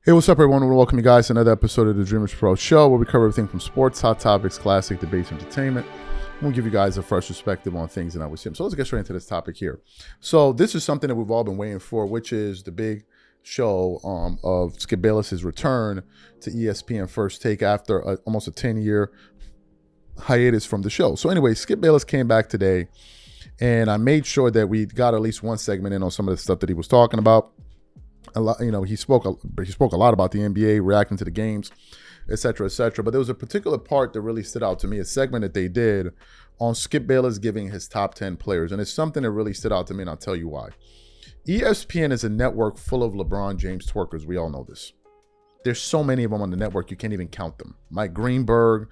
Hey, what's up, everyone? I want to welcome you guys to another episode of the DREAMERSPRO show, where we cover everything from sports, hot topics, classic debates, entertainment. We'll give you guys a fresh perspective on things that I was seeing. So let's get straight into this topic here. So this is something that we've all been waiting for, which is the big show of Skip Bayless' return to ESPN First Take after almost a 10-year hiatus from the show. So anyway, Skip Bayless came back today, and I made sure that we got at least one segment in on some of the stuff that he was talking about. A lot, he spoke a lot about the NBA, reacting to the games, et cetera, et cetera. But there was a particular part that really stood out to me, a segment that they did on Skip Bayless giving his top 10 players. And it's something that really stood out to me, and I'll tell you why. ESPN is a network full of LeBron James twerkers. We all know this. There's so many of them on the network, you can't even count them. Mike Greenberg,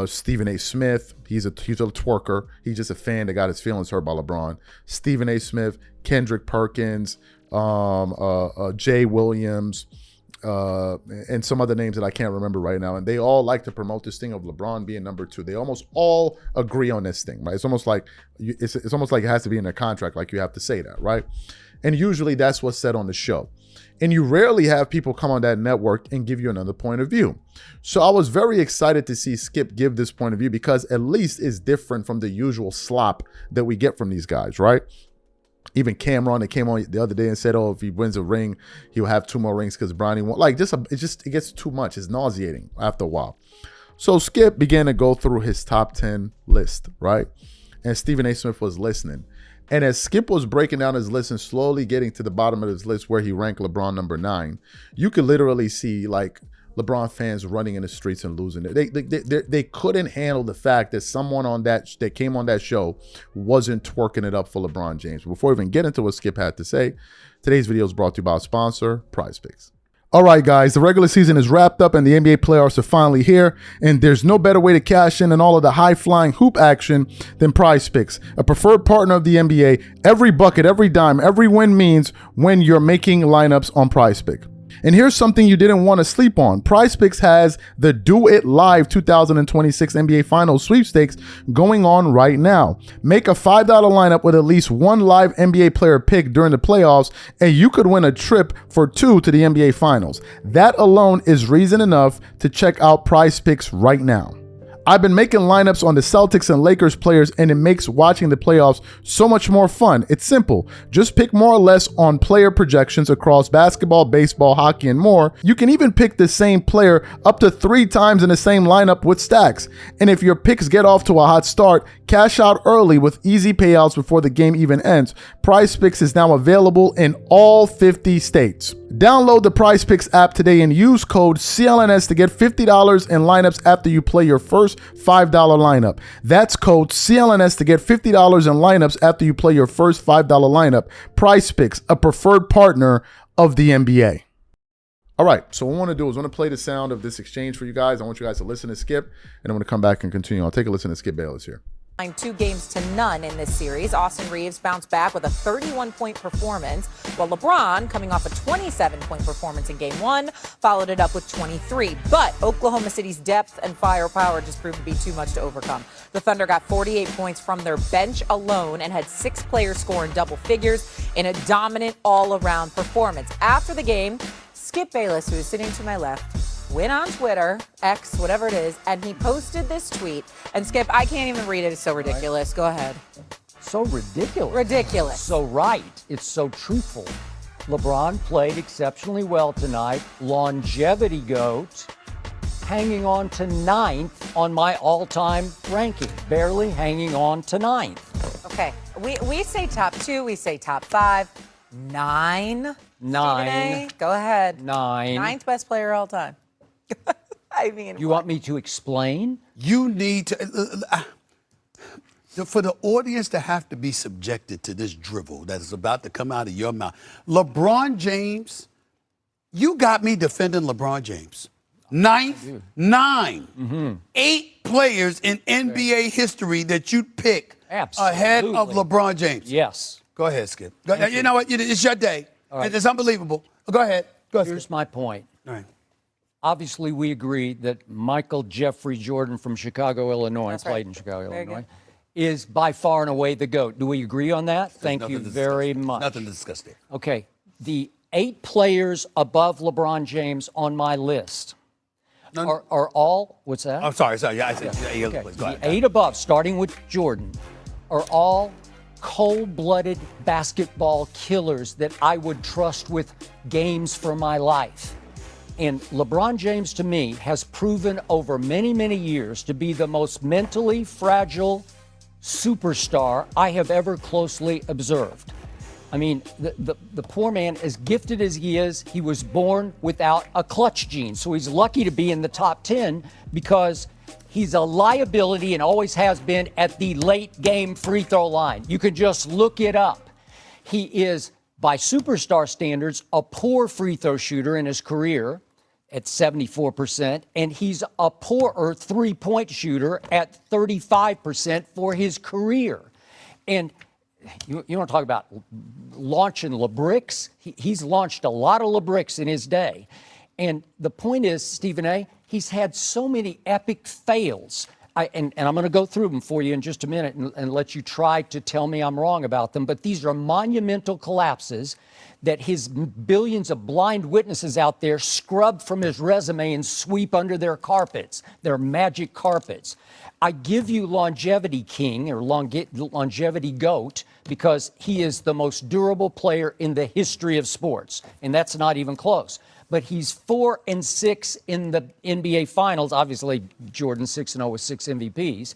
Stephen A. Smith, he's a twerker. He's just a fan that got his feelings hurt by LeBron. Stephen A. Smith, Kendrick Perkins, Jay Williams, and some other names that I can't remember right now. And they all like to promote this thing of LeBron being number two. They almost all agree on this thing, right? It's almost like it's almost like it has to be in their contract, like you have to say that, right? And usually that's what's said on the show. And you rarely have people come on that network and give you another point of view. So I was very excited to see Skip give this point of view, because at least it's different from the usual slop that we get from these guys, right? Even Cameron, that came on the other day and said, oh, if he wins a ring, he'll have 2 more rings because Bronny won. Like, it gets too much. It's nauseating after a while. So Skip began to go through his top 10 list, right? And Stephen A. Smith was listening. And as Skip was breaking down his list and slowly getting to the bottom of his list where he ranked LeBron number 9, you could literally see, like, LeBron fans running in the streets and losing it. They couldn't handle the fact that someone that came on that show wasn't twerking it up for LeBron James. Before we even get into what Skip had to say, today's video is brought to you by our sponsor, PrizePicks. All right, guys, the regular season is wrapped up and the NBA playoffs are finally here, and there's no better way to cash in on all of the high-flying hoop action than PrizePicks, a preferred partner of the NBA. Every bucket, every dime, every win means when you're making lineups on PrizePicks. And here's something you didn't want to sleep on. PrizePicks has the Do It Live 2026 NBA Finals sweepstakes going on right now. Make a $5 lineup with at least one live NBA player picked during the playoffs, and you could win a trip for 2 to the NBA Finals. That alone is reason enough to check out PrizePicks right now. I've been making lineups on the Celtics and Lakers players, and it makes watching the playoffs so much more fun. It's simple. Just pick more or less on player projections across basketball, baseball, hockey, and more. You can even pick the same player up to 3 times in the same lineup with stacks. And if your picks get off to a hot start, cash out early with easy payouts before the game even ends. PrizePicks is now available in all 50 states. Download the PrizePicks app today and use code CLNS to get $50 in lineups after you play your first $5 lineup. That's code CLNS to get $50 in lineups after you play your first $5 lineup. PrizePicks, a preferred partner of the NBA. All right, so what I want to do is I want to play the sound of this exchange for you guys. I want you guys to listen to Skip, and I'm going to come back and continue. I'll take a listen to Skip Bayless here. 2 games to none in this series. Austin Reeves bounced back with a 31-point performance, while LeBron, coming off a 27-point performance in Game 1, followed it up with 23. But Oklahoma City's depth and firepower just proved to be too much to overcome. The Thunder got 48 points from their bench alone and had 6 players score in double figures in a dominant all-around performance. After the game, Skip Bayless, who is sitting to my left, went on Twitter, X, whatever it is, and he posted this tweet. And Skip, I can't even read it. It's so ridiculous. Go ahead. So ridiculous. Ridiculous. So right. It's so truthful. LeBron played exceptionally well tonight. Longevity GOAT. Hanging on to 9th on my all-time ranking. Barely hanging on to 9th. Okay. We say top 2. We say top 5. 9. 9. Go ahead. 9. 9th best player all time. I mean, you want me to explain? You need to, for the audience to have to be subjected to this drivel that is about to come out of your mouth. LeBron James, you got me defending LeBron James. 9th, 9. Mm-hmm. 8 players in NBA history that you'd pick ahead of LeBron James. Yes. Go ahead, Skip. You know what? It's your day. Right. It's unbelievable. Go ahead. Here's Skip. my point. All right. Obviously, we agree that Michael Jeffrey Jordan from Chicago, Illinois, played in Chicago, Very Illinois, good. is by far and away the GOAT. Do we agree on that? Thank you very much. Nothing to discuss there. Okay. The 8 players above LeBron James on my list are all, what's that? I'm sorry. Yeah, I said yeah, Okay. go ahead. The 8 above, starting with Jordan, are all cold-blooded basketball killers that I would trust with games for my life. And LeBron James, to me, has proven over many, many years to be the most mentally fragile superstar I have ever closely observed. I mean, the poor man, as gifted as he is, he was born without a clutch gene. So he's lucky to be in the top 10 because he's a liability and always has been at the late game free throw line. You can just look it up. He is, by superstar standards, a poor free throw shooter in his career at 74%, and he's a poorer three-point shooter at 35% for his career. And you want to talk about launching LeBricks? He's launched a lot of LeBricks in his day. And the point is, Stephen A., he's had so many epic fails. And I'm going to go through them for you in just a minute and let you try to tell me I'm wrong about them. But these are monumental collapses that his billions of blind witnesses out there scrub from his resume and sweep under their carpets, their magic carpets. I give you longevity king or longevity goat because he is the most durable player in the history of sports. And that's not even close. But he's 4-6 in the NBA Finals. Obviously, Jordan 6-0 with 6 MVPs.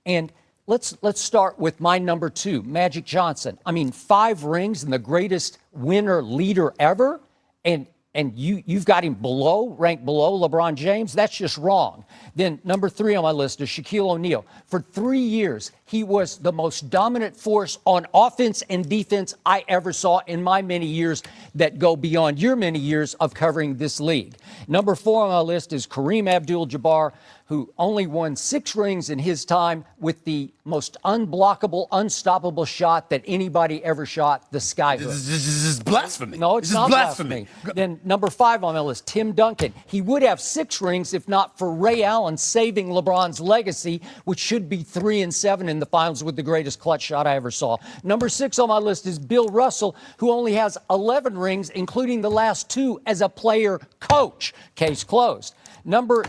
And let's start with my number 2, Magic Johnson. I mean, 5 rings and the greatest winner leader ever. And you've got him ranked below LeBron James. That's just wrong. Then number 3 on my list is Shaquille O'Neal. For 3 years, he was the most dominant force on offense and defense I ever saw in my many years that go beyond your many years of covering this league. Number 4 on my list is Kareem Abdul-Jabbar, who only won 6 rings in his time with the most unblockable, unstoppable shot that anybody ever shot, the sky hook. This is blasphemy. No, it's not blasphemy. Then number 5 on my list, Tim Duncan. He would have 6 rings if not for Ray Allen saving LeBron's legacy, which should be 3-7 in the finals with the greatest clutch shot I ever saw. Number 6 on my list is Bill Russell, who only has 11 rings, including the last 2 as a player coach. Case closed. Number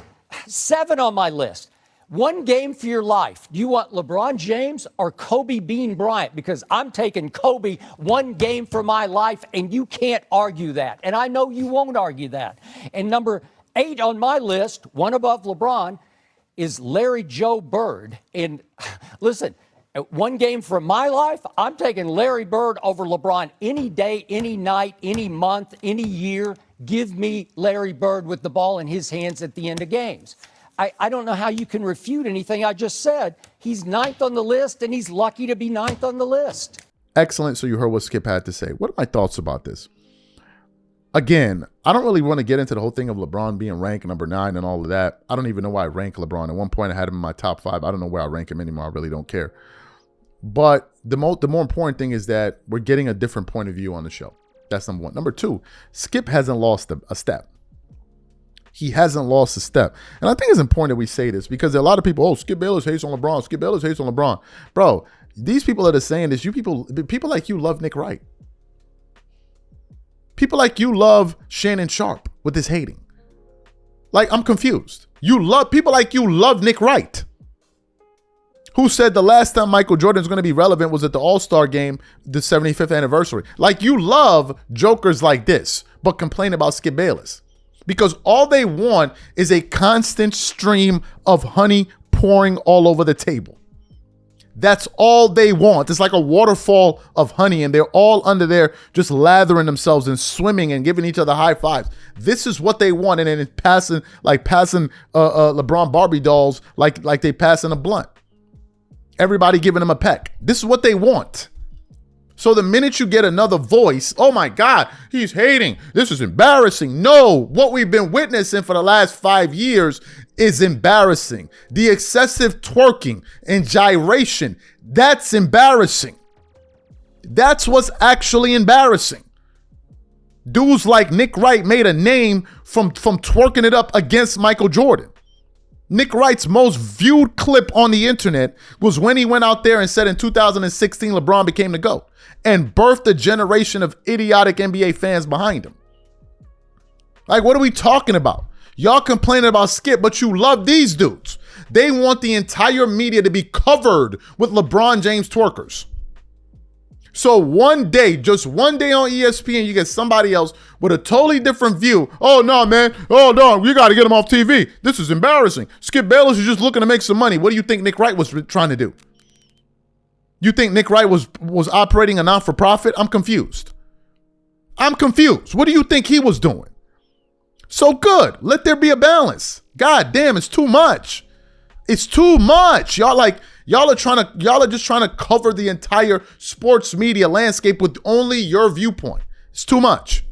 7 on my list. 1 game for your life. Do you want LeBron James or Kobe Bean Bryant? Because I'm taking Kobe 1 game for my life, and you can't argue that. And I know you won't argue that. And number 8 on my list, 1 above LeBron, is Larry Joe Bird. And listen, 1 game for my life, I'm taking Larry Bird over LeBron any day, any night, any month, any year. Give me Larry Bird with the ball in his hands at the end of games. I don't know how you can refute anything I just said. He's 9th on the list, and he's lucky to be 9th on the list. Excellent. So you heard what Skip had to say. What are my thoughts about this? Again, I don't really want to get into the whole thing of LeBron being ranked number 9 and all of that. I don't even know why I rank LeBron. At one point, I had him in my top 5. I don't know where I rank him anymore. I really don't care. But the more important thing is that we're getting a different point of view on the show. That's number 1. Number 2, Skip hasn't lost a step. He hasn't lost a step. And I think it's important that we say this because a lot of people, Skip Bayless hates on LeBron. Skip Bayless hates on LeBron. Bro, these people that are saying this, people like you love Nick Wright. People like you love Shannon Sharp with his hating. Like, I'm confused. People like you love Nick Wright, who said the last time Michael Jordan is going to be relevant was at the All-Star game, the 75th anniversary. Like, you love jokers like this, but complain about Skip Bayless. Because all they want is a constant stream of honey pouring all over the table. That's all they want. It's like a waterfall of honey, and they're all under there just lathering themselves and swimming and giving each other high fives. This is what they want, and then it's passing LeBron Barbie dolls like they passing a blunt. Everybody giving them a peck. This is what they want. So the minute you get another voice, oh my God, he's hating. This is embarrassing. No, what we've been witnessing for the last 5 years is embarrassing. The excessive twerking and gyration, that's embarrassing. That's what's actually embarrassing. Dudes like Nick Wright made a name from twerking it up against Michael Jordan. Nick Wright's most viewed clip on the internet was when he went out there and said in 2016 LeBron became the GOAT. and birthed a generation of idiotic NBA fans behind him. Like, what are we talking about? Y'all complaining about Skip, but you love these dudes. They want the entire media to be covered with LeBron James twerkers. So one day, just one day on ESPN, you get somebody else with a totally different view. Oh, no, man. Oh, no, we got to get him off TV. This is embarrassing. Skip Bayless is just looking to make some money. What do you think Nick Wright was trying to do? You think Nick Wright was operating a non-for-profit? I'm confused. What do you think he was doing? So good. Let there be a balance. God damn, it's too much. It's too much. Y'all are just trying to cover the entire sports media landscape with only your viewpoint. It's too much.